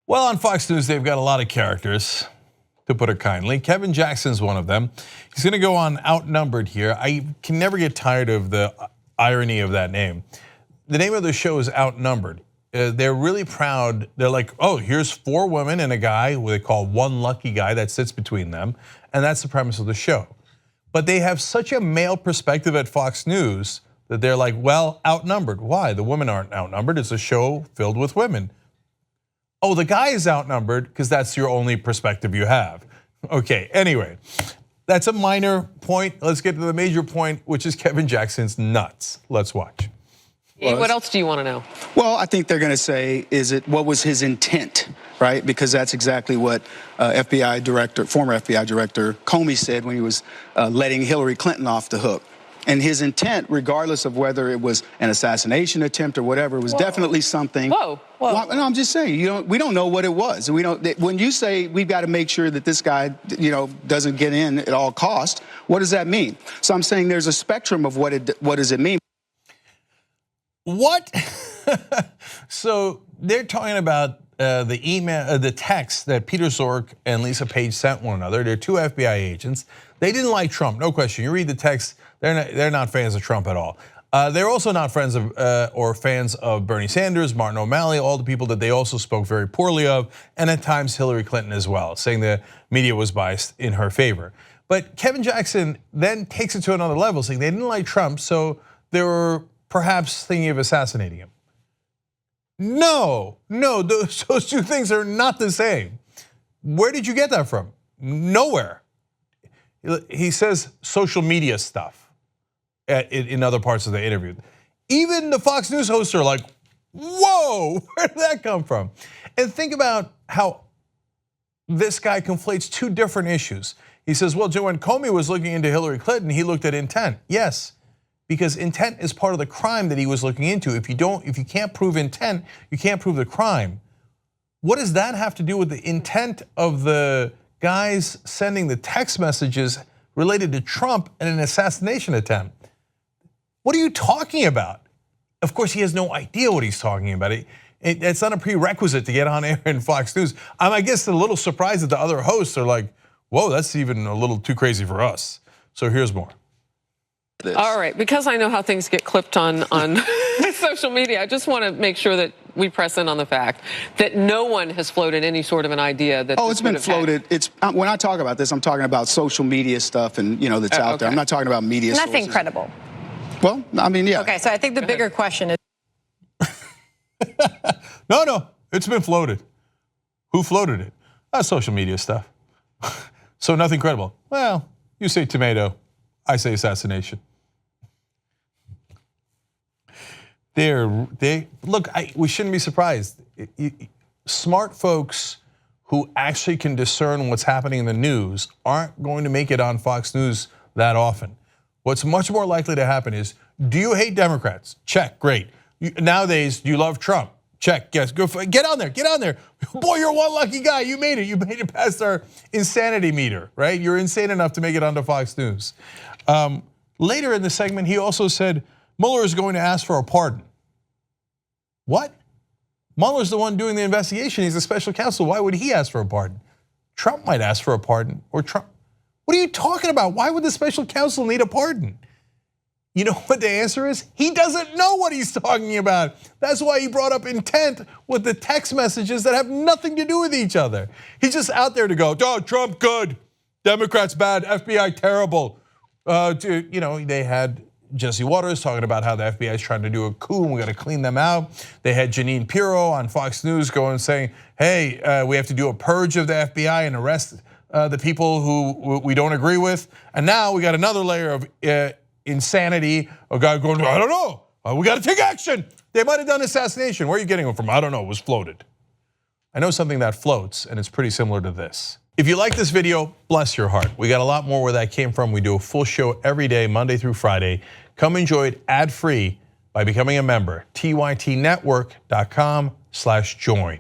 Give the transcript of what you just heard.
Well, on Fox News, they've got a lot of characters, to put it kindly. Kevin Jackson's one of them. He's going to go on Outnumbered here. I can never get tired of the irony of that name. The name of the show is Outnumbered. They're really proud. They're like, oh, here's 4 women and a guy who they call one lucky guy that sits between them. And that's the premise of the show. But they have such a male perspective at Fox News that they're like, well, outnumbered. Why? The women aren't outnumbered. It's a show filled with women. Oh, the guy is outnumbered because that's your only perspective you have. Okay, anyway, that's a minor point. Let's get to the major point, which is Kevin Jackson's nuts. Let's watch. What else do you want to know? Well, I think they're going to say, what was his intent, right? Because that's exactly what former FBI Director Comey said when he was letting Hillary Clinton off the hook. And his intent, regardless of whether it was an assassination attempt or whatever, was definitely something. Whoa. Well, no, I'm just saying, we don't know what it was. When you say we've got to make sure that this guy, doesn't get in at all cost, what does that mean? So I'm saying there's a spectrum of what does it mean. What? So they're talking about the email, the text that Peter Strzok and Lisa Page sent one another. They're 2 FBI agents. They didn't like Trump, no question. You read the text, they're not fans of Trump at all. They're also not friends of or fans of Bernie Sanders, Martin O'Malley, all the people that they also spoke very poorly of, and at times Hillary Clinton as well, saying the media was biased in her favor. But Kevin Jackson then takes it to another level, saying they didn't like Trump, so they were perhaps thinking of assassinating him. No, those 2 things are not the same. Where did you get that from? Nowhere. He says social media stuff in other parts of the interview. Even the Fox News hosts are like, whoa, where did that come from? And think about how this guy conflates 2 different issues. He says, well, when Comey was looking into Hillary Clinton, he looked at intent. Yes, because intent is part of the crime that he was looking into. If you can't prove intent, you can't prove the crime. What does that have to do with the intent of the guys sending the text messages related to Trump and an assassination attempt? What are you talking about? Of course, he has no idea what he's talking about. It's not a prerequisite to get on air in Fox News. I guess a little surprised that the other hosts are like, whoa, that's even a little too crazy for us. So here's more. All right, because I know how things get clipped on social media, I just want to make sure that we press in on the fact that no one has floated any sort of an idea that. Oh, it's been floated. When I talk about this, I'm talking about social media stuff and that's out there. I'm not talking about media. Nothing sources. credible. Well, I mean, yeah. Okay, so I think the bigger question is. No, it's been floated. Who floated it? Social media stuff. So nothing credible. Well, you say tomato, I say assassination. Look, we shouldn't be surprised. Smart folks who actually can discern what's happening in the news aren't going to make it on Fox News that often. What's much more likely to happen is, do you hate Democrats? Check, great. Nowadays, do you love Trump? Check, yes, get on there. Boy, you're one lucky guy, you made it past our insanity meter, right? You're insane enough to make it onto Fox News. Later in the segment, he also said, Mueller is going to ask for a pardon. What? Mueller's the one doing the investigation, he's a special counsel, why would he ask for a pardon? Trump might ask for a pardon, or Trump. What are you talking about? Why would the special counsel need a pardon? You know what the answer is? He doesn't know what he's talking about. That's why he brought up intent with the text messages that have nothing to do with each other. He's just out there to go, oh, Trump good, Democrats bad, FBI terrible. They had Jesse Waters talking about how the FBI is trying to do a coup and we got to clean them out. They had Jeanine Pirro on Fox News going and saying, hey, we have to do a purge of the FBI and arrest the people who we don't agree with. And now we got another layer of insanity. A guy going, I don't know, we got to take action. They might have done assassination. Where are you getting them from? I don't know, it was floated. I know something that floats and it's pretty similar to this. If you like this video, bless your heart. We got a lot more where that came from. We do a full show every day, Monday through Friday. Come enjoy it ad-free by becoming a member, tytnetwork.com/join.